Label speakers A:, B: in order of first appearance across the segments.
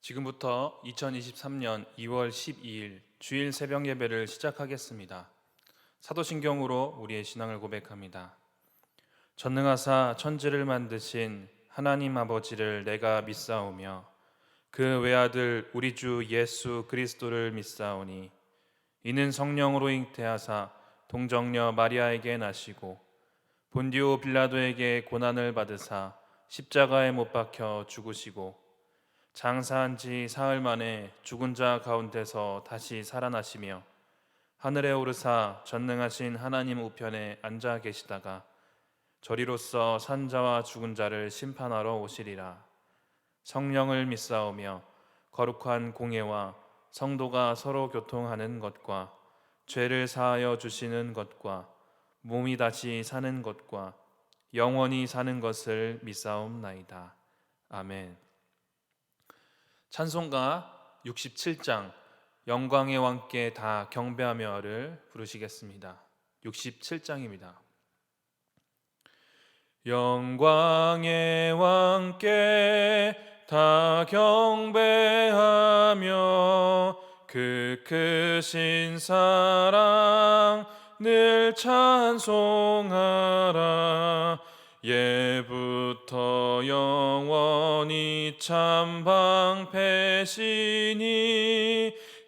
A: 지금부터 2023년 2월 12일 주일 새벽 예배를 시작하겠습니다. 사도신경으로 우리의 신앙을 고백합니다. 전능하사 천지를 만드신 하나님 아버지를 내가 믿사오며 그 외아들 우리 주 예수 그리스도를 믿사오니 이는 성령으로 잉태하사 동정녀 마리아에게 나시고 본디오 빌라도에게 고난을 받으사 십자가에 못 박혀 죽으시고 장사한 지 사흘 만에 죽은 자 가운데서 다시 살아나시며 하늘에 오르사 전능하신 하나님 우편에 앉아 계시다가 저리로서 산 자와 죽은 자를 심판하러 오시리라. 성령을 믿사오며 거룩한 공예와 성도가 서로 교통하는 것과 죄를 사하여 주시는 것과 몸이 다시 사는 것과 영원히 사는 것을 믿사옵나이다. 아멘. 찬송가 67장 영광의 왕께 다 경배하며를 부르시겠습니다. 67장입니다. 영광의 왕께 다 경배하며 그 크신 사랑 늘 찬송하라. 예부터 영원히 참 방패시니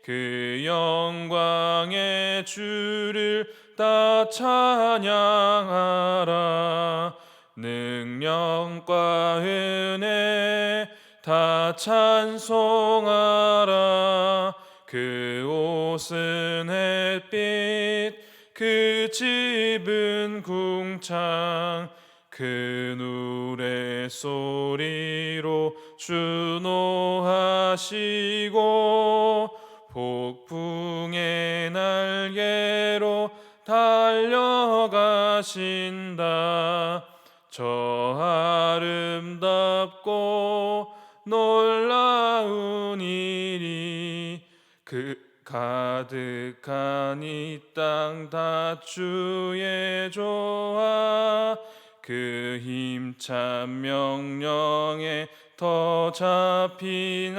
A: 그 영광의 주를 다 찬양하라. 능력과 은혜 다 찬송하라. 그 옷은 햇빛 그 집은 궁창 그 노래 소리로 주노하시고 폭풍의 날개로 달려가신다. 저 아름답고 놀라운 일이 그 가득한 이 땅 다 주의 조화 그 힘찬 명령에 더 잡히나니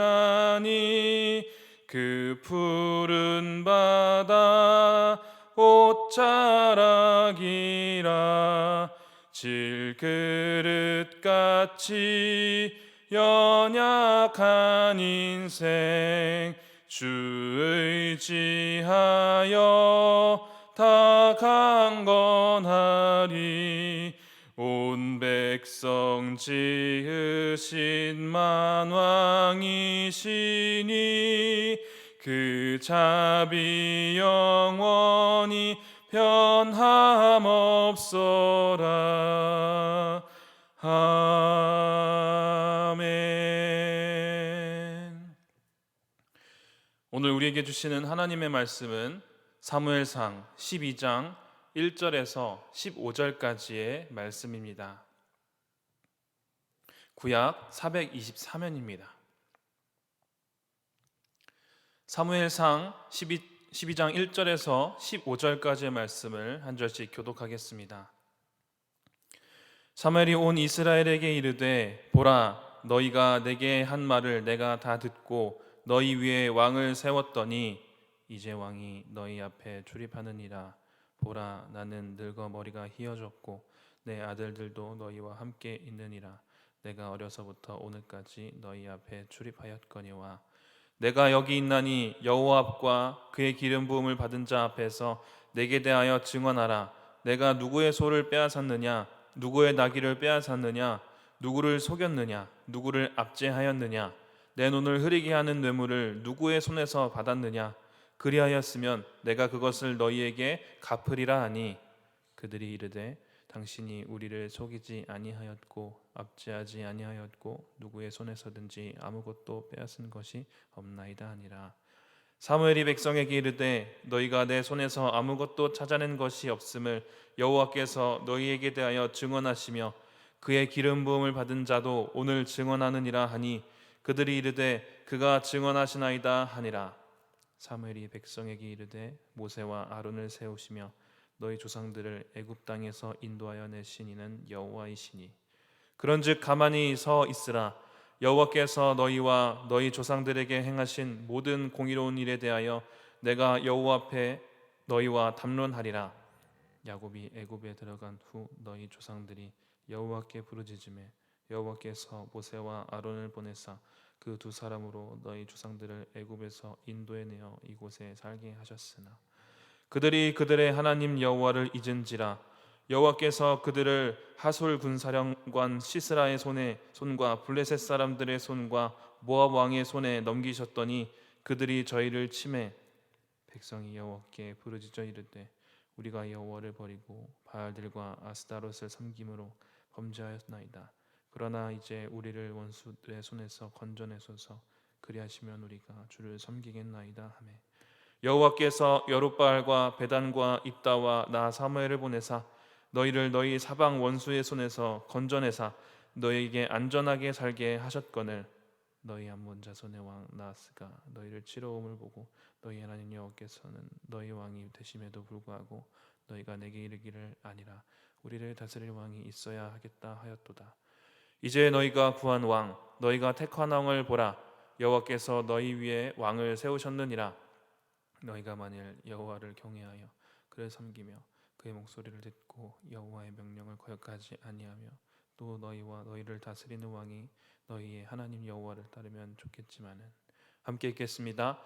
A: 그 푸른 바다 옷자락이라. 질그릇같이 연약한 인생 주 의지하여 다 강건하리. 온 백성 지으신 만왕이시니 그 자비 영원히 변함없소라. 아멘. 오늘 우리에게 주시는 하나님의 말씀은 사무엘상 12장 1절에서 15절까지의 말씀입니다. 구약 424면입니다. 사무엘상 12장 1절에서 15절까지의 말씀을 한 절씩 교독하겠습니다. 사무엘이 온 이스라엘에게 이르되 보라 너희가 내게 한 말을 내가 다 듣고 너희 위에 왕을 세웠더니 이제 왕이 너희 앞에 출입하느니라. 보라 나는 늙어 머리가 희어졌고 내 아들들도 너희와 함께 있느니라. 내가 어려서부터 오늘까지 너희 앞에 출입하였거니와 내가 여기 있나니 여호와 앞과 그의 기름 부음을 받은 자 앞에서 내게 대하여 증언하라. 내가 누구의 소를 빼앗았느냐 누구의 나귀를 빼앗았느냐 누구를 속였느냐 누구를 압제하였느냐 내 눈을 흐리게 하는 뇌물을 누구의 손에서 받았느냐 그리하였으면 내가 그것을 너희에게 갚으리라 하니 그들이 이르되 당신이 우리를 속이지 아니하였고 압제하지 아니하였고 누구의 손에서든지 아무것도 빼앗은 것이 없나이다 하니라. 사무엘이 백성에게 이르되 너희가 내 손에서 아무것도 찾아낸 것이 없음을 여호와께서 너희에게 대하여 증언하시며 그의 기름 부음을 받은 자도 오늘 증언하느니라 하니 그들이 이르되 그가 증언하시나이다 하니라. 사무엘이 백성에게 이르되 모세와 아론을 세우시며 너희 조상들을 애굽 땅에서 인도하여 내신 이는 여호와이시니 그런즉 가만히 서 있으라. 여호와께서 너희와 너희 조상들에게 행하신 모든 공의로운 일에 대하여 내가 여호와 앞에 너희와 담론하리라. 야곱이 애굽에 들어간 후 너희 조상들이 여호와께 부르짖음에 여호와께서 모세와 아론을 보내사 그 두 사람으로 너희 조상들을 애굽에서 인도해 내어 이곳에 살게 하셨으나 그들이 그들의 하나님 여호와를 잊은지라 여호와께서 그들을 하솔 군사령관 시스라의 손과 블레셋 사람들의 손과 모압 왕의 손에 넘기셨더니 그들이 저희를 치매 백성이 여호와께 부르짖어 이르되 우리가 여호와를 버리고 바알들과 아스타롯을 섬김으로 범죄하였나이다. 그러나 이제 우리를 원수들의 손에서 건져내소서. 그리하시면 우리가 주를 섬기겠나이다 하매 여호와께서 여룻바알과 베단과 입다와 나 사무엘을 보내사 너희를 너희 사방 원수의 손에서 건져내사 너희에게 안전하게 살게 하셨거늘 너희 암몬 자손의 왕 나하스가 너희를 치러옴을 보고 너희 하나님 여호와께서는 너희 왕이 되심에도 불구하고 너희가 내게 이르기를 아니라 우리를 다스릴 왕이 있어야 하겠다 하였도다. 이제 너희가 구한 왕 너희가 택한 왕을 보라. 여호와께서 너희 위에 왕을 세우셨느니라. 너희가 만일 여호와를 경외하여 그를 섬기며 그의 목소리를 듣고 여호와의 명령을 거역하지 아니하며 또 너희와 너희를 다스리는 왕이 너희의 하나님 여호와를 따르면 좋겠지만은 함께 읽겠습니다.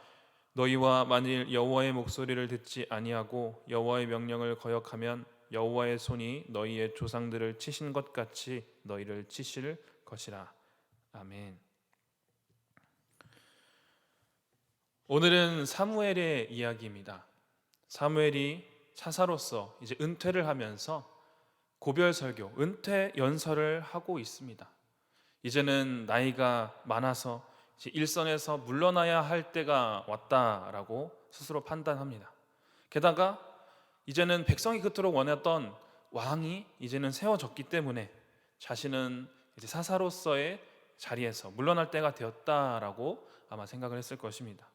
A: 너희와 만일 여호와의 목소리를 듣지 아니하고 여호와의 명령을 거역하면 여호와의 손이 너희의 조상들을 치신 것 같이 너희를 치실 것이라. 아멘. 오늘은 사무엘의 이야기입니다. 사무엘이 사사로서 이제 은퇴를 하면서 고별 설교, 은퇴 연설을 하고 있습니다. 이제는 나이가 많아서 이제 일선에서 물러나야 할 때가 왔다라고 스스로 판단합니다. 게다가 이제는 백성이 그토록 원했던 왕이 이제는 세워졌기 때문에 자신은 이제 사사로서의 자리에서 물러날 때가 되었다라고 아마 생각을 했을 것입니다.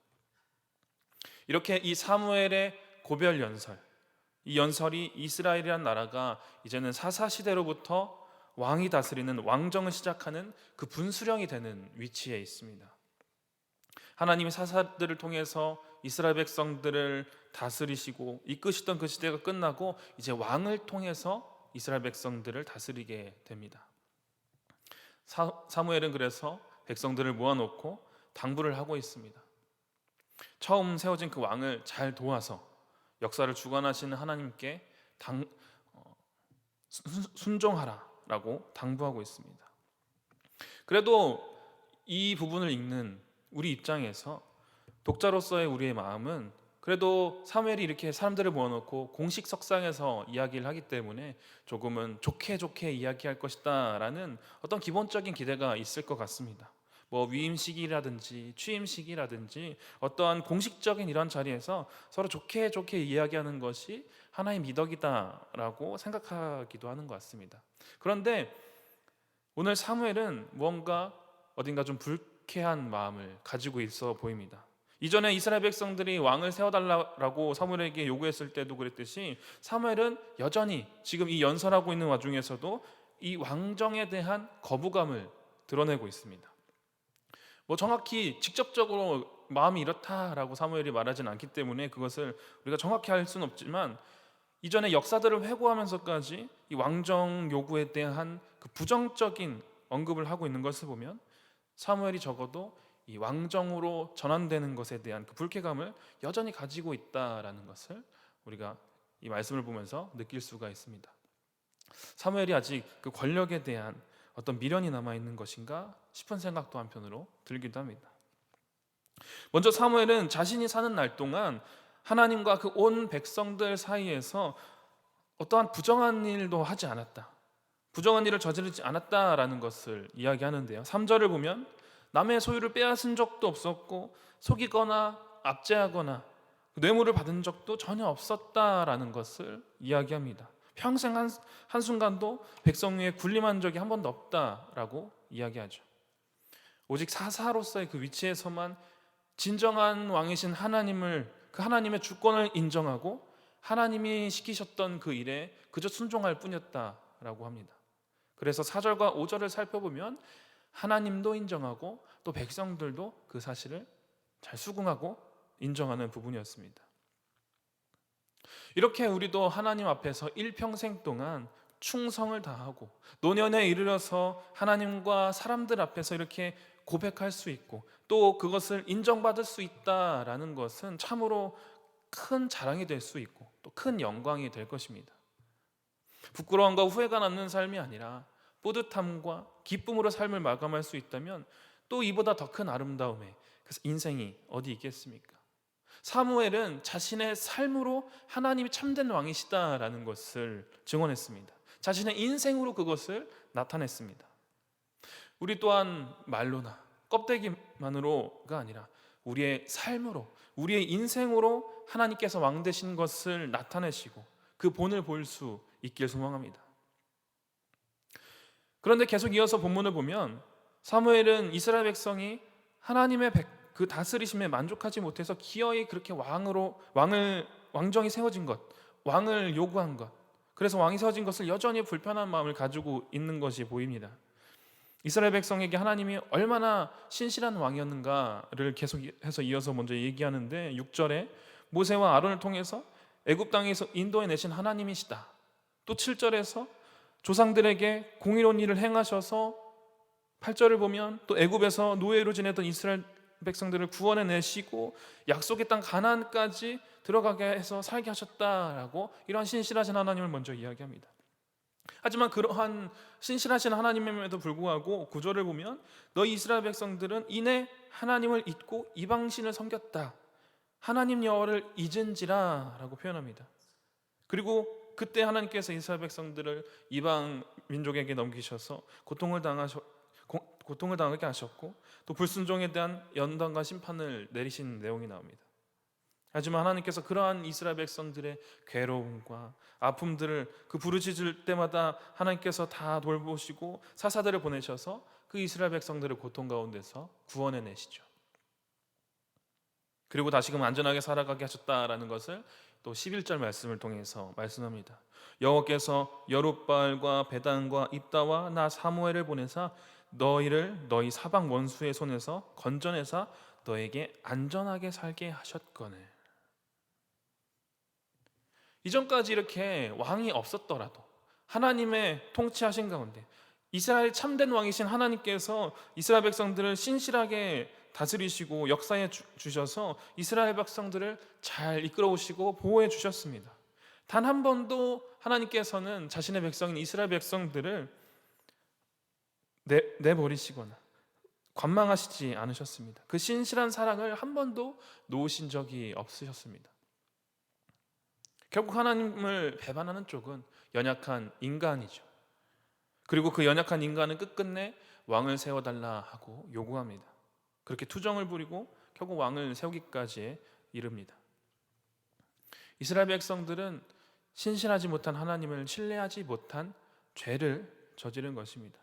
A: 이렇게 이 사무엘의 고별 연설, 이 연설이 이스라엘이란 나라가 이제는 사사 시대로부터 왕이 다스리는 왕정을 시작하는 그 분수령이 되는 위치에 있습니다. 하나님이 사사들을 통해서 이스라엘 백성들을 다스리시고 이끄시던 그 시대가 끝나고 이제 왕을 통해서 이스라엘 백성들을 다스리게 됩니다. 사무엘은 그래서 백성들을 모아놓고 당부를 하고 있습니다. 처음 세워진 그 왕을 잘 도와서 역사를 주관하시는 하나님께 순종하라라고 당부하고 있습니다. 그래도 이 부분을 읽는 우리 입장에서 독자로서의 우리의 마음은 그래도 사무엘이 이렇게 사람들을 모아놓고 공식 석상에서 이야기를 하기 때문에 조금은 좋게 이야기할 것이다 라는 어떤 기본적인 기대가 있을 것 같습니다. 뭐 위임식이라든지 취임식이라든지 어떠한 공식적인 이런 자리에서 서로 좋게 이야기하는 것이 하나의 미덕이다라고 생각하기도 하는 것 같습니다. 그런데 오늘 사무엘은 뭔가 어딘가 좀 불쾌한 마음을 가지고 있어 보입니다. 이전에 이스라엘 백성들이 왕을 세워달라고 사무엘에게 요구했을 때도 그랬듯이 사무엘은 여전히 지금 이 연설하고 있는 와중에서도 이 왕정에 대한 거부감을 드러내고 있습니다. 뭐 정확히 직접적으로 마음이 이렇다라고 사무엘이 말하진 않기 때문에 그것을 우리가 정확히 알 수는 없지만 이전의 역사들을 회고하면서까지 이 왕정 요구에 대한 그 부정적인 언급을 하고 있는 것을 보면 사무엘이 적어도 이 왕정으로 전환되는 것에 대한 그 불쾌감을 여전히 가지고 있다라는 것을 우리가 이 말씀을 보면서 느낄 수가 있습니다. 사무엘이 아직 그 권력에 대한 어떤 미련이 남아있는 것인가 싶은 생각도 한편으로 들기도 합니다. 먼저 사무엘은 자신이 사는 날 동안 하나님과 그 온 백성들 사이에서 어떠한 부정한 일도 하지 않았다, 부정한 일을 저지르지 않았다라는 것을 이야기하는데요. 3절을 보면 남의 소유를 빼앗은 적도 없었고 속이거나 압제하거나 뇌물을 받은 적도 전혀 없었다라는 것을 이야기합니다. 평생 한순간도 백성 위에 군림한 적이 한 번도 없다라고 이야기하죠. 오직 사사로서의 그 위치에서만 진정한 왕이신 하나님을, 그 하나님의 주권을 인정하고 하나님이 시키셨던 그 일에 그저 순종할 뿐이었다라고 합니다. 그래서 4절과 5절을 살펴보면 하나님도 인정하고 또 백성들도 그 사실을 잘 수긍하고 인정하는 부분이었습니다. 이렇게 우리도 하나님 앞에서 일평생 동안 충성을 다하고 노년에 이르러서 하나님과 사람들 앞에서 이렇게 고백할 수 있고 또 그것을 인정받을 수 있다라는 것은 참으로 큰 자랑이 될 수 있고 또 큰 영광이 될 것입니다. 부끄러움과 후회가 남는 삶이 아니라 뿌듯함과 기쁨으로 삶을 마감할 수 있다면 또 이보다 더 큰 아름다움의 그 인생이 어디 있겠습니까? 사무엘은 자신의 삶으로 하나님이 참된 왕이시다라는 것을 증언했습니다. 자신의 인생으로 그것을 나타냈습니다. 우리 또한 말로나 껍데기만으로가 아니라 우리의 삶으로, 우리의 인생으로 하나님께서 왕 되신 것을 나타내시고 그 본을 볼 수 있길 소망합니다. 그런데 계속 이어서 본문을 보면 사무엘은 이스라엘 백성이 하나님의 그 다스리심에 만족하지 못해서 기어이 그렇게 왕정이 세워진 것, 왕을 요구한 것, 그래서 왕이 세워진 것을 여전히 불편한 마음을 가지고 있는 것이 보입니다. 이스라엘 백성에게 하나님이 얼마나 신실한 왕이었는가를 계속해서 이어서 먼저 얘기하는데 6절에 모세와 아론을 통해서 애굽 땅에서 인도해 내신 하나님이시다. 또 7절에서 조상들에게 공의로운 일을 행하셔서 8절을 보면 또 애굽에서 노예로 지내던 이스라엘 백성들을 구원해 내시고 약속의 땅 가나안까지 들어가게 해서 살게 하셨다라고 이러한 신실하신 하나님을 먼저 이야기합니다. 하지만 그러한 신실하신 하나님임에도 불구하고 9절을 보면 너희 이스라엘 백성들은 이내 하나님을 잊고 이방신을 섬겼다. 하나님 여호와를 잊은지라 라고 표현합니다. 그리고 그때 하나님께서 이스라엘 백성들을 이방 민족에게 넘기셔서 고통을 당하게 하셨고 또 불순종에 대한 연단과 심판을 내리신 내용이 나옵니다. 하지만 하나님께서 그러한 이스라엘 백성들의 괴로움과 아픔들을 그 부르짖을 때마다 하나님께서 다 돌보시고 사사들을 보내셔서 그 이스라엘 백성들을 고통 가운데서 구원해 내시죠. 그리고 다시금 안전하게 살아가게 하셨다라는 것을 또 11절 말씀을 통해서 말씀합니다. 여호와께서 여룻바알과 베단과 입다와 나 사무엘을 보내사 너희를 너희 사방 원수의 손에서 건져내사 너에게 안전하게 살게 하셨거늘. 이전까지 이렇게 왕이 없었더라도 하나님의 통치하신 가운데 이스라엘 참된 왕이신 하나님께서 이스라엘 백성들을 신실하게 다스리시고 역사해 주셔서 이스라엘 백성들을 잘 이끌어 오시고 보호해 주셨습니다. 단 한 번도 하나님께서는 자신의 백성인 이스라엘 백성들을 내버리시거나 관망하시지 않으셨습니다. 그 신실한 사랑을 한 번도 놓으신 적이 없으셨습니다. 결국 하나님을 배반하는 쪽은 연약한 인간이죠. 그리고 그 연약한 인간은 끝끝내 왕을 세워달라 하고 요구합니다. 그렇게 투정을 부리고 결국 왕을 세우기까지 이릅니다. 이스라엘 백성들은 신실하지 못한 하나님을 신뢰하지 못한 죄를 저지른 것입니다.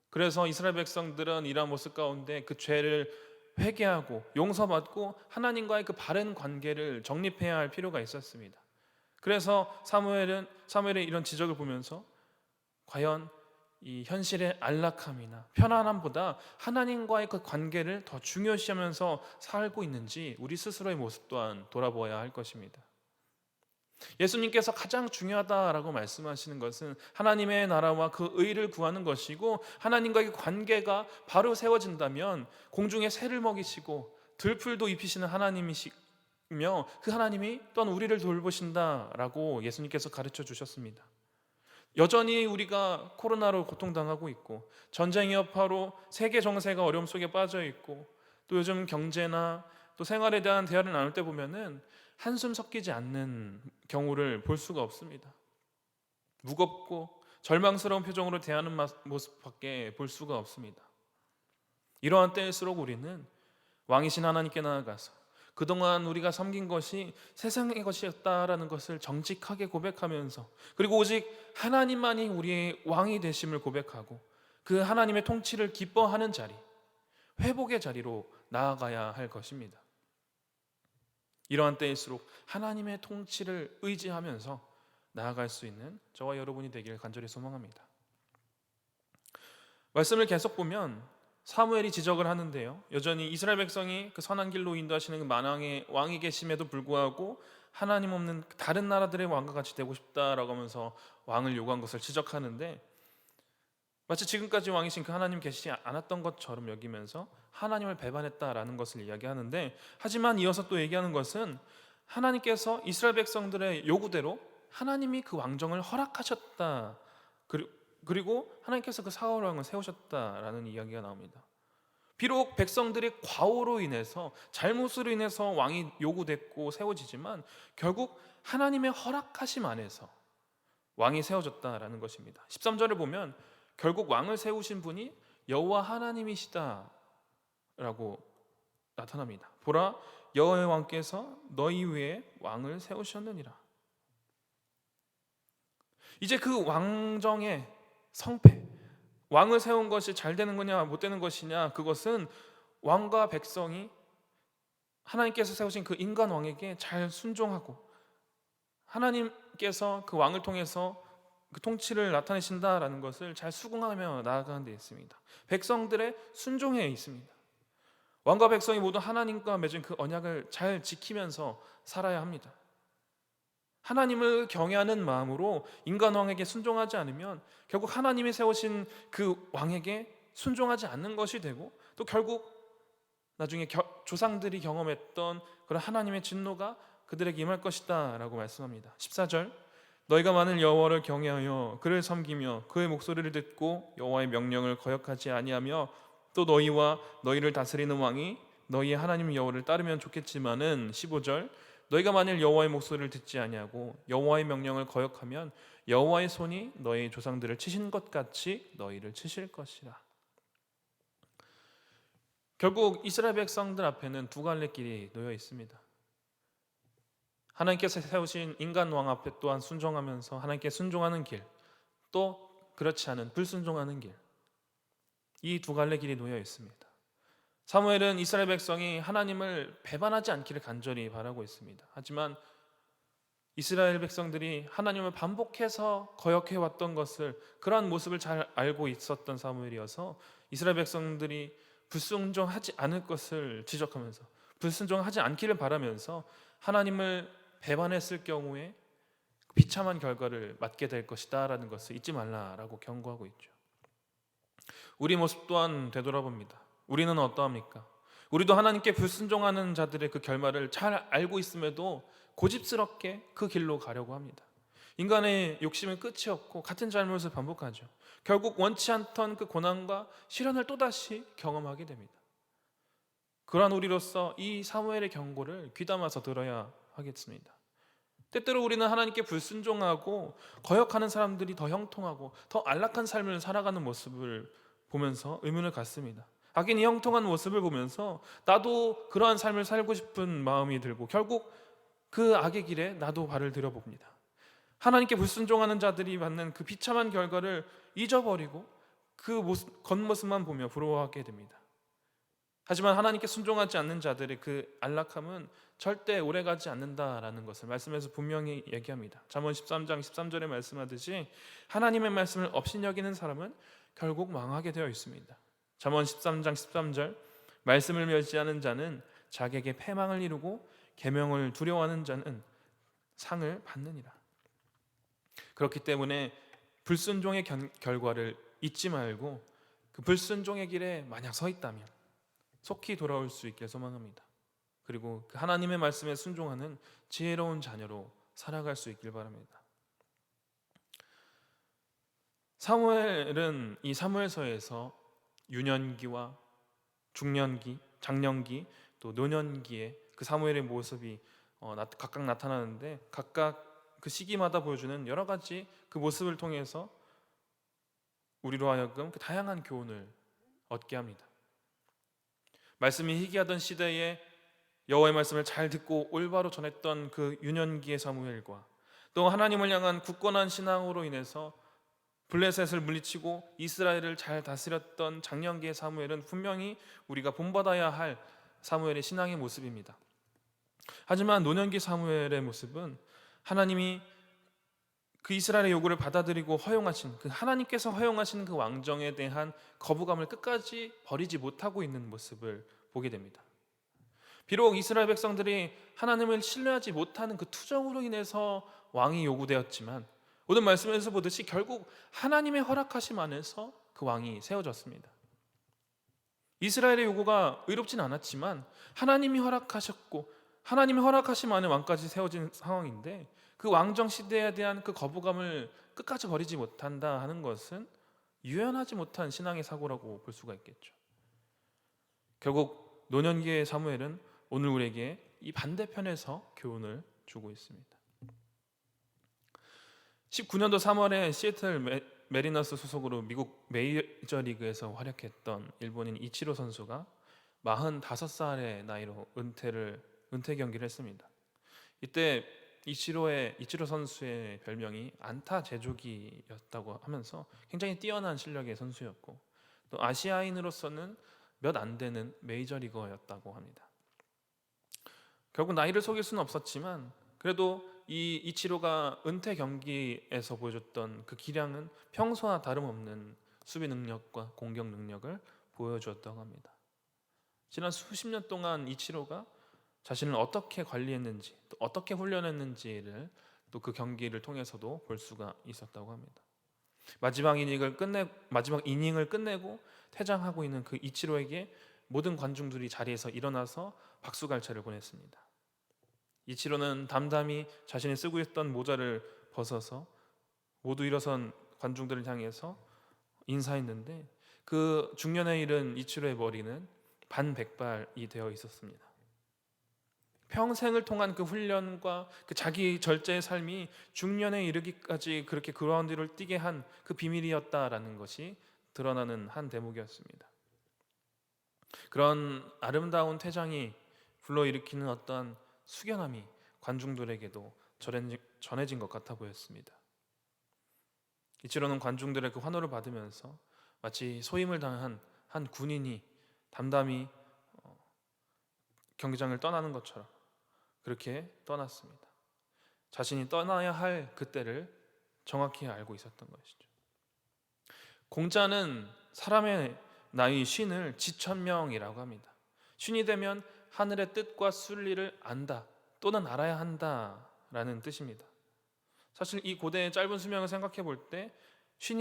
A: 그래서 이스라엘 백성들은 이러한 모습 가운데 그 죄를 회개하고 용서받고 하나님과의 그 바른 관계를 정립해야 할 필요가 있었습니다. 그래서 사무엘의 이런 지적을 보면서 과연 이 현실의 안락함이나 편안함보다 하나님과의 그 관계를 더 중요시하면서 살고 있는지 우리 스스로의 모습 또한 돌아보아야 할 것입니다. 예수님께서 가장 중요하다라고 말씀하시는 것은 하나님의 나라와 그 의를 구하는 것이고 하나님과의 관계가 바로 세워진다면 공중에 새를 먹이시고 들풀도 입히시는 하나님이시며 그 하나님이 또한 우리를 돌보신다라고 예수님께서 가르쳐 주셨습니다. 여전히 우리가 코로나로 고통당하고 있고 전쟁의 여파로 세계 정세가 어려움 속에 빠져 있고 또 요즘 경제나 또 생활에 대한 대화를 나눌 때 보면은 한숨 섞이지 않는 경우를 볼 수가 없습니다. 무겁고 절망스러운 표정으로 대하는 모습밖에 볼 수가 없습니다. 이러한 때일수록 우리는 왕이신 하나님께 나아가서 그동안 우리가 섬긴 것이 세상의 것이었다라는 것을 정직하게 고백하면서 그리고 오직 하나님만이 우리의 왕이 되심을 고백하고 그 하나님의 통치를 기뻐하는 자리, 회복의 자리로 나아가야 할 것입니다. 이러한 때일수록 하나님의 통치를 의지하면서 나아갈 수 있는 저와 여러분이 되기를 간절히 소망합니다. 말씀을 계속 보면 사무엘이 지적을 하는데요, 여전히 이스라엘 백성이 그 선한 길로 인도하시는 그 만왕의 왕이 계심에도 불구하고 하나님 없는 다른 나라들의 왕과 같이 되고 싶다라고 하면서 왕을 요구한 것을 지적하는데, 마치 지금까지 왕이신 그 하나님 계시지 않았던 것처럼 여기면서 하나님을 배반했다라는 것을 이야기하는데, 하지만 이어서 또 얘기하는 것은 하나님께서 이스라엘 백성들의 요구대로 하나님이 그 왕정을 허락하셨다, 그리고 하나님께서 그 사울 왕을 세우셨다라는 이야기가 나옵니다. 비록 백성들의 과오로 인해서, 잘못으로 인해서 왕이 요구됐고 세워지지만 결국 하나님의 허락하심 안에서 왕이 세워졌다라는 것입니다. 13절을 보면 결국 왕을 세우신 분이 여호와 하나님이시다라고 나타납니다. 보라, 여호와의 왕께서 너희 위에 왕을 세우셨느니라. 이제 그 왕정의 성패, 왕을 세운 것이 잘 되는 거냐 못 되는 것이냐, 그것은 왕과 백성이 하나님께서 세우신 그 인간 왕에게 잘 순종하고 하나님께서 그 왕을 통해서 그 통치를 나타내신다라는 것을 잘 수긍하며 나아가는 데 있습니다. 백성들의 순종에 있습니다. 왕과 백성이 모두 하나님과 맺은 그 언약을 잘 지키면서 살아야 합니다. 하나님을 경외하는 마음으로 인간 왕에게 순종하지 않으면 결국 하나님이 세우신 그 왕에게 순종하지 않는 것이 되고, 또 결국 나중에 조상들이 경험했던 그런 하나님의 진노가 그들에게 임할 것이다 라고 말씀합니다. 14절, 너희가 만일 여호와를 경외하여 그를 섬기며 그의 목소리를 듣고 여호와의 명령을 거역하지 아니하며 또 너희와 너희를 다스리는 왕이 너희의 하나님 여호와를 따르면 좋겠지만은, 15절, 너희가 만일 여호와의 목소리를 듣지 아니하고 여호와의 명령을 거역하면 여호와의 손이 너희 조상들을 치신 것 같이 너희를 치실 것이라. 결국 이스라엘 백성들 앞에는 두 갈래 길이 놓여 있습니다. 하나님께서 세우신 인간 왕 앞에 또한 순종하면서 하나님께 순종하는 길, 또 그렇지 않은 불순종하는 길, 이 두 갈래 길이 놓여 있습니다. 사무엘은 이스라엘 백성이 하나님을 배반하지 않기를 간절히 바라고 있습니다. 하지만 이스라엘 백성들이 하나님을 반복해서 거역해왔던 것을, 그러한 모습을 잘 알고 있었던 사무엘이어서 이스라엘 백성들이 불순종하지 않을 것을 지적하면서, 불순종하지 않기를 바라면서 하나님을 배반했을 경우에 비참한 결과를 맞게 될 것이다 라는 것을 잊지 말라라고 경고하고 있죠. 우리 모습 또한 되돌아봅니다. 우리는 어떠합니까? 우리도 하나님께 불순종하는 자들의 그 결말을 잘 알고 있음에도 고집스럽게 그 길로 가려고 합니다. 인간의 욕심은 끝이 없고 같은 잘못을 반복하죠. 결국 원치 않던 그 고난과 시련을 또다시 경험하게 됩니다. 그러한 우리로서 이 사무엘의 경고를 귀담아서 들어야 하겠습니다. 때때로 우리는 하나님께 불순종하고 거역하는 사람들이 더 형통하고 더 안락한 삶을 살아가는 모습을 보면서 의문을 갖습니다. 악인이 형통한 모습을 보면서 나도 그러한 삶을 살고 싶은 마음이 들고 결국 그 악의 길에 나도 발을 들여봅니다. 하나님께 불순종하는 자들이 받는 그 비참한 결과를 잊어버리고 그 겉모습만 보며 부러워하게 됩니다. 하지만 하나님께 순종하지 않는 자들의 그 안락함은 절대 오래가지 않는다라는 것을 말씀에서 분명히 얘기합니다. 잠언 13장 13절에 말씀하듯이 하나님의 말씀을 업신여기는 사람은 결국 망하게 되어 있습니다. 잠언 13장 13절, 말씀을 멸시하는 자는 자기에게 패망을 이루고 계명을 두려워하는 자는 상을 받느니라. 그렇기 때문에 불순종의 결과를 잊지 말고 그 불순종의 길에 만약 서 있다면 속히 돌아올 수 있길 소망합니다. 그리고 그 하나님의 말씀에 순종하는 지혜로운 자녀로 살아갈 수 있길 바랍니다. 사무엘은 이 사무엘서에서 유년기와 중년기, 장년기, 또 노년기의 그 사무엘의 모습이 각각 나타나는데, 각각 그 시기마다 보여주는 여러 가지 그 모습을 통해서 우리로 하여금 그 다양한 교훈을 얻게 합니다. 말씀이 희귀하던 시대에 여호와의 말씀을 잘 듣고 올바로 전했던 그 유년기의 사무엘과, 또 하나님을 향한 굳건한 신앙으로 인해서 블레셋을 물리치고 이스라엘을 잘 다스렸던 장년기의 사무엘은 분명히 우리가 본받아야 할 사무엘의 신앙의 모습입니다. 하지만 노년기 사무엘의 모습은 하나님이 그 이스라엘의 요구를 받아들이고 허용하신 그 하나님께서 허용하신 그 왕정에 대한 거부감을 끝까지 버리지 못하고 있는 모습을 보게 됩니다. 비록 이스라엘 백성들이 하나님을 신뢰하지 못하는 그 투정으로 인해서 왕이 요구되었지만 오늘 말씀에서 보듯이 결국 하나님의 허락하심 안에서 그 왕이 세워졌습니다. 이스라엘의 요구가 의롭진 않았지만 하나님이 허락하셨고 하나님이 허락하심 안에 왕까지 세워진 상황인데 그 왕정 시대에 대한 그 거부감을 끝까지 버리지 못한다 하는 것은 유연하지 못한 신앙의 사고라고 볼 수가 있겠죠. 결국 노년기의 사무엘은 오늘 우리에게 이 반대편에서 교훈을 주고 있습니다. 19년도 3월에 시애틀 메리너스 소속으로 미국 메이저리그에서 활약했던 일본인 이치로 선수가 45살의 나이로 은퇴 경기를 했습니다. 이때 이치로 선수의 별명이 안타 제조기였다고 하면서 굉장히 뛰어난 실력의 선수였고 또 아시아인으로서는 몇 안 되는 메이저리거였다고 합니다. 결국 나이를 속일 수는 없었지만 그래도 이 이치로가 은퇴 경기에서 보여줬던 그 기량은 평소와 다름없는 수비 능력과 공격 능력을 보여주었다고 합니다. 지난 수십 년 동안 이치로가 자신을 어떻게 관리했는지 또 어떻게 훈련했는지를 또 그 경기를 통해서도 볼 수가 있었다고 합니다. 마지막 이닝을 끝내고 퇴장하고 있는 그 이치로에게 모든 관중들이 자리에서 일어나서 박수갈채를 보냈습니다. 이치로는 담담히 자신이 쓰고 있던 모자를 벗어서 모두 일어선 관중들을 향해서 인사했는데 그 중년에 이른 이치로의 머리는 반백발이 되어 있었습니다. 평생을 통한 그 훈련과 그 자기 절제의 삶이 중년에 이르기까지 그렇게 그라운드를 뛰게 한 그 비밀이었다라는 것이 드러나는 한 대목이었습니다. 그런 아름다운 퇴장이 불러일으키는 어떠한 숙연함이 관중들에게도 전해진 것 같아 보였습니다. 이치로는 관중들의 그 환호를 받으면서 마치 소임을 당한 한 군인이 담담히 경기장을 떠나는 것처럼 그렇게 떠났습니다. 자신이 떠나야 할 그때를 정확히 알고 있었던 것이죠. 공자는 사람의 나이 쉰을 지천명이라고 합니다. 쉰이 되면 하늘의 뜻과 순리를 안다 또는 알아야 한다라는 뜻입니다. 사실 이 고대의 짧은 수명을 생각해 볼 때 쉰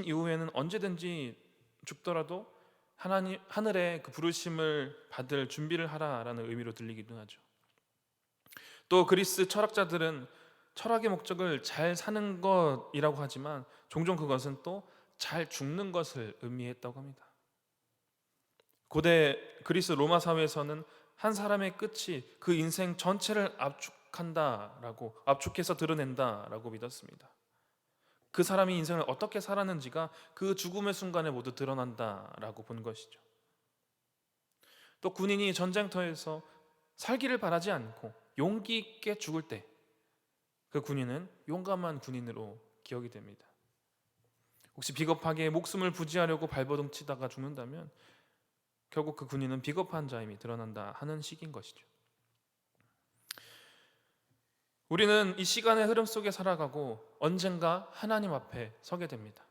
A: 이후에는 언제든지 죽더라도 하늘의 그 부르심을 받을 준비를 하라라는 의미로 들리기도 하죠. 또 그리스 철학자들은 철학의 목적을 잘 사는 것이라고 하지만 종종 그것은 또 잘 죽는 것을 의미했다고 합니다. 고대 그리스 로마 사회에서는 한 사람의 끝이 그 인생 전체를 압축해서 드러낸다라고 믿었습니다. 그 사람이 인생을 어떻게 살았는지가 그 죽음의 순간에 모두 드러난다라고 본 것이죠. 또 군인이 전쟁터에서 살기를 바라지 않고 용기 있게 죽을 때 그 군인은 용감한 군인으로 기억이 됩니다. 혹시 비겁하게 목숨을 부지하려고 발버둥 치다가 죽는다면 결국 그 군인은 비겁한 자임이 드러난다 하는 식인 것이죠. 우리는 이 시간의 흐름 속에 살아가고 언젠가 하나님 앞에 서게 됩니다.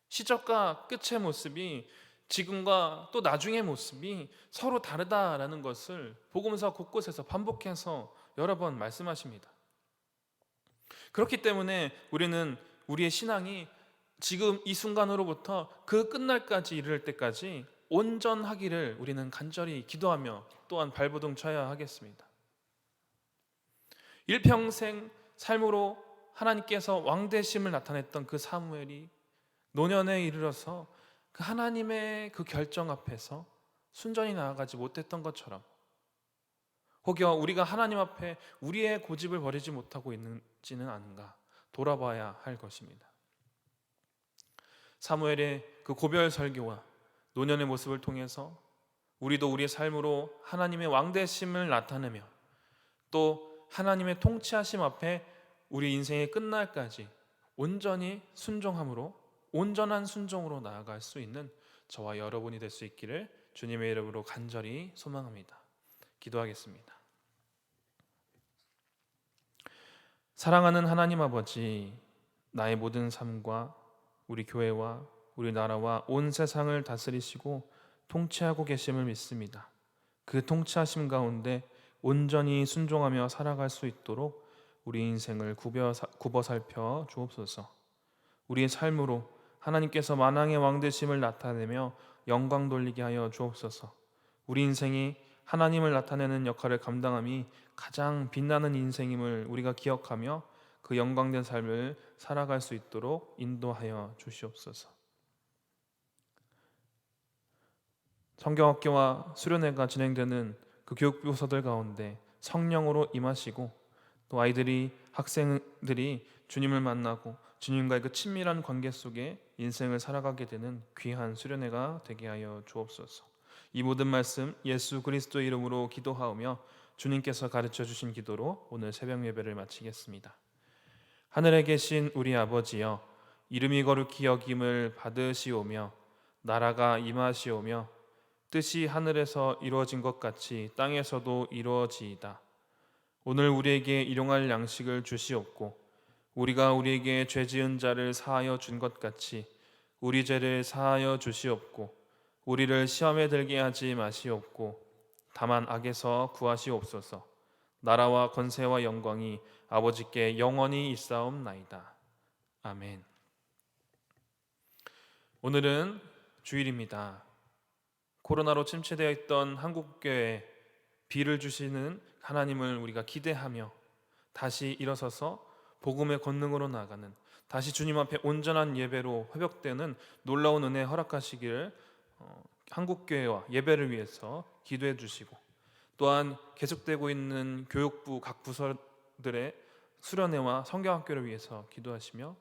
A: 시작과 끝의 모습이 지금과 또 나중의 모습이 서로 다르다라는 것을 복음서 곳곳에서 반복해서 여러 번 말씀하십니다. 그렇기 때문에 우리는 우리의 신앙이 지금 이 순간으로부터 그 끝날까지 이를 때까지 온전하기를 우리는 간절히 기도하며 또한 발버둥 쳐야 하겠습니다. 일평생 삶으로 하나님께서 왕되심을 나타냈던 그 사무엘이 노년에 이르러서 그 하나님의 그 결정 앞에서 순전히 나아가지 못했던 것처럼 혹여 우리가 하나님 앞에 우리의 고집을 버리지 못하고 있지는 않은가 돌아봐야 할 것입니다. 사무엘의 그 고별 설교와 노년의 모습을 통해서 우리도 우리의 삶으로 하나님의 왕되심을 나타내며 또 하나님의 통치하심 앞에 우리 인생의 끝날까지 온전히 순종함으로 온전한 순종으로 나아갈 수 있는 저와 여러분이 될 수 있기를 주님의 이름으로 간절히 소망합니다. 기도하겠습니다. 사랑하는 하나님 아버지, 나의 모든 삶과 우리 교회와 우리 나라와 온 세상을 다스리시고 통치하고 계심을 믿습니다. 그 통치하심 가운데 온전히 순종하며 살아갈 수 있도록 우리 인생을 굽어 살펴 주옵소서. 우리의 삶으로 하나님께서 만왕의 왕 되심을 나타내며 영광 돌리게 하여 주옵소서. 우리 인생이 하나님을 나타내는 역할을 감당함이 가장 빛나는 인생임을 우리가 기억하며 그 영광된 삶을 살아갈 수 있도록 인도하여 주시옵소서. 성경학교와 수련회가 진행되는 그 교육부서들 가운데 성령으로 임하시고 또 아이들이 학생들이 주님을 만나고 주님과의 그 친밀한 관계 속에 인생을 살아가게 되는 귀한 수련회가 되게 하여 주옵소서. 이 모든 말씀 예수 그리스도의 이름으로 기도하오며 주님께서 가르쳐 주신 기도로 오늘 새벽 예배를 마치겠습니다. 하늘에 계신 우리 아버지여, 이름이 거룩히 여김을 받으시오며 나라가 임하시오며 뜻이 하늘에서 이루어진 것 같이 땅에서도 이루어지이다. 오늘 우리에게 일용할 양식을 주시옵고 우리가 우리에게 죄 지은 자를 사하여 준 것 같이 우리 죄를 사하여 주시옵고 우리를 시험에 들게 하지 마시옵고 다만 악에서 구하시옵소서. 나라와 권세와 영광이 아버지께 영원히 있사옵나이다. 아멘. 오늘은 주일입니다. 코로나로 침체되어 있던 한국교회에 비를 주시는 하나님을 우리가 기대하며 다시 일어서서 복음의 권능으로 나아가는, 다시 주님 앞에 온전한 예배로 회복되는 놀라운 은혜 허락하시기를 한국교회와 예배를 위해서 기도해 주시고, 또한 계속되고 있는 교육부 각 부서들의 수련회와 성경학교를 위해서 기도하시며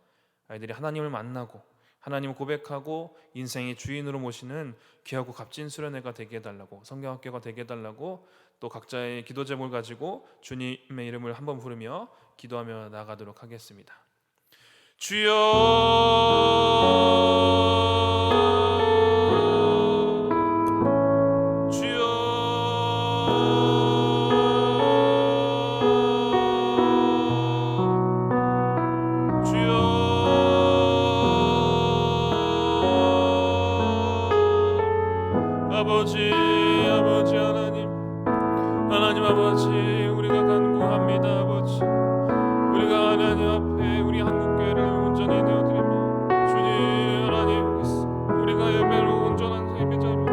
A: 아이들이 하나님을 만나고 하나님을 고백하고 인생의 주인으로 모시는 귀하고 값진 수련회가 되게 해달라고, 성경학교가 되게 해달라고, 또 각자의 기도 제목을 가지고 주님의 이름을 한번 부르며 기도하며 나아가도록 하겠습니다. 주여, 주여, 주여, 아버지, 아버지 하나님 아버지, 우리가 간구합니다. 아버지, 우리가 하나님 앞에 우리 한국교회를 온전히 내어드리며 주님, 하나님 우리가 예배를 온전한 예배자로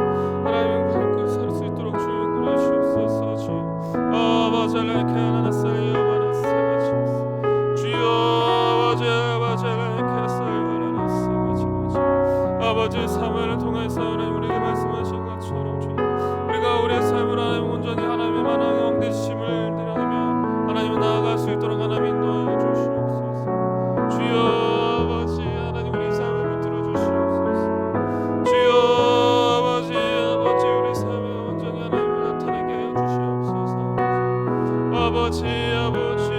A: 하나님 함께 살 수 있도록 주님 그러시옵소서. 주여, 아버지 이렇게 하나님 아버지, 주여, 아버지 이렇게 아버지 사무엘을 통해서 하나님 우리에게 말씀하신 것처럼 주님, 우리가 우리의 삶을 하나님 온전히 하나님의 만왕의 왕 되심을 드러내며 하나님 나아갈 수 있도록 하나님 인도하여 주시옵소서. 주여, 아버지 하나님 우리 삶을 붙들어 주시옵소서. 주여, 아버지 우리 삶에 온전히 하나님을 나타내게 하여 주시옵소서. 아버지 아버지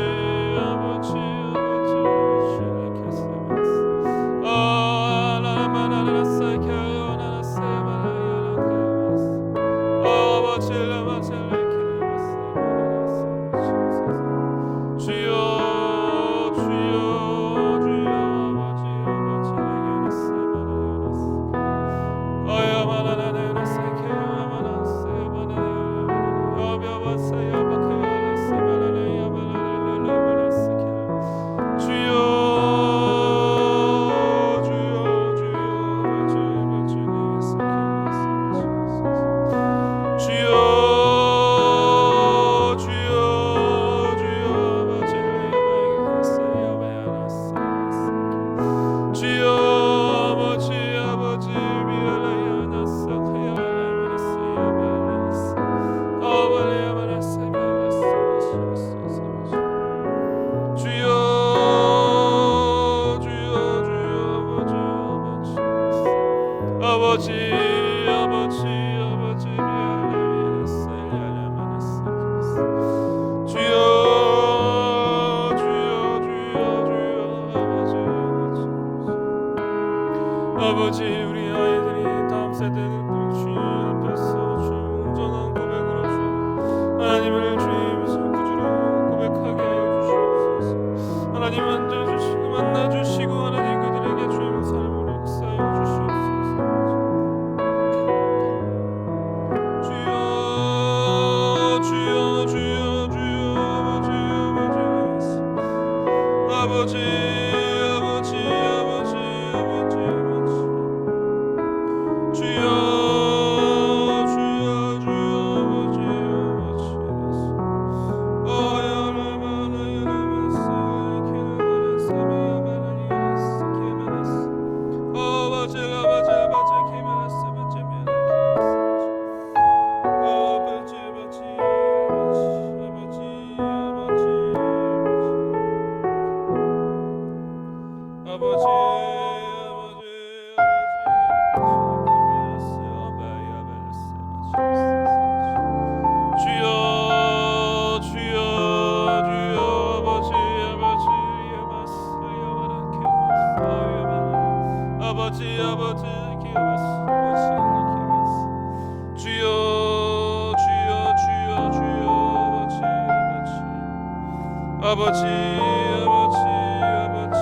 A: 아버지 아버지 아버지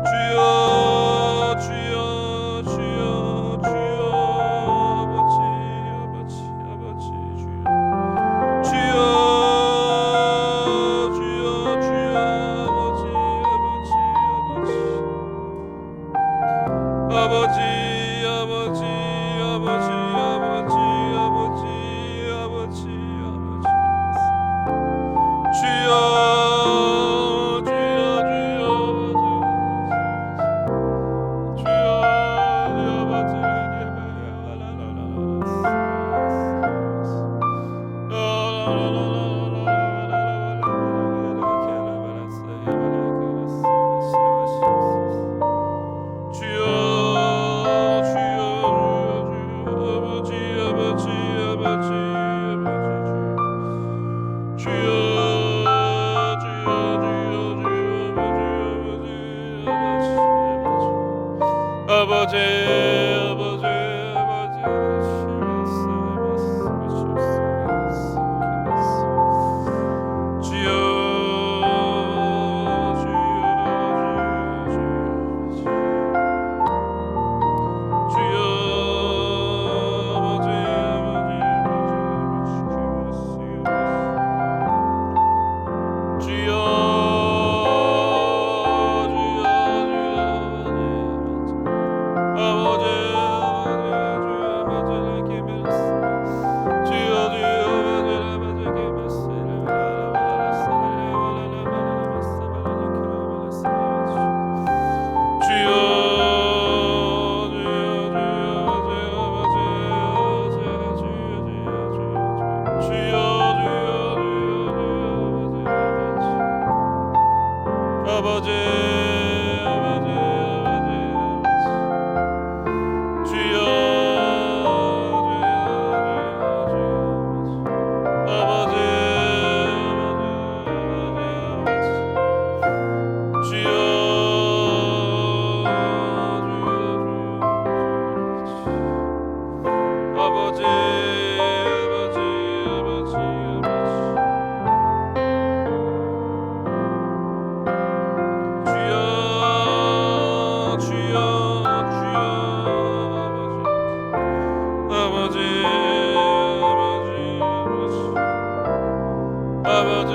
A: 주여 주여 주여 주여 아버지 아버지 아버지 주여 주여 주여 주여 아버지 아버지 아버지 아버지 아버지 아버지 아버지 아버지 아버지 주여 주여 주여 아버지 아버지 아버지 주여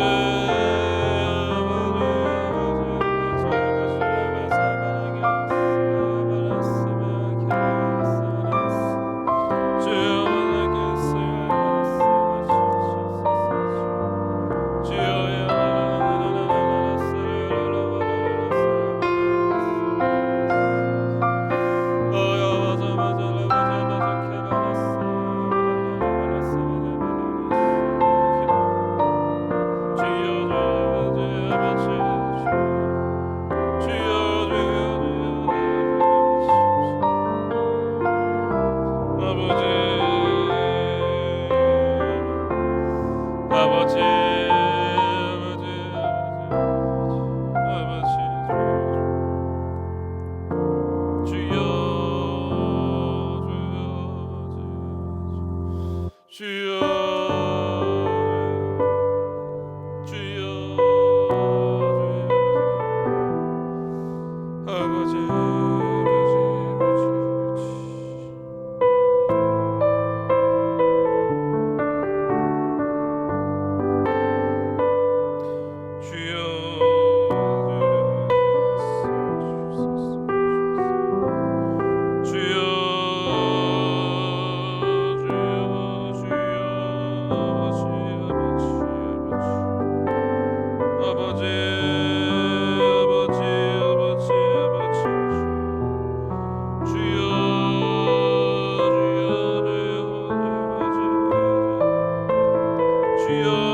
A: 아버지 아버지 아버지 주여 아버지 주여 아버지 주여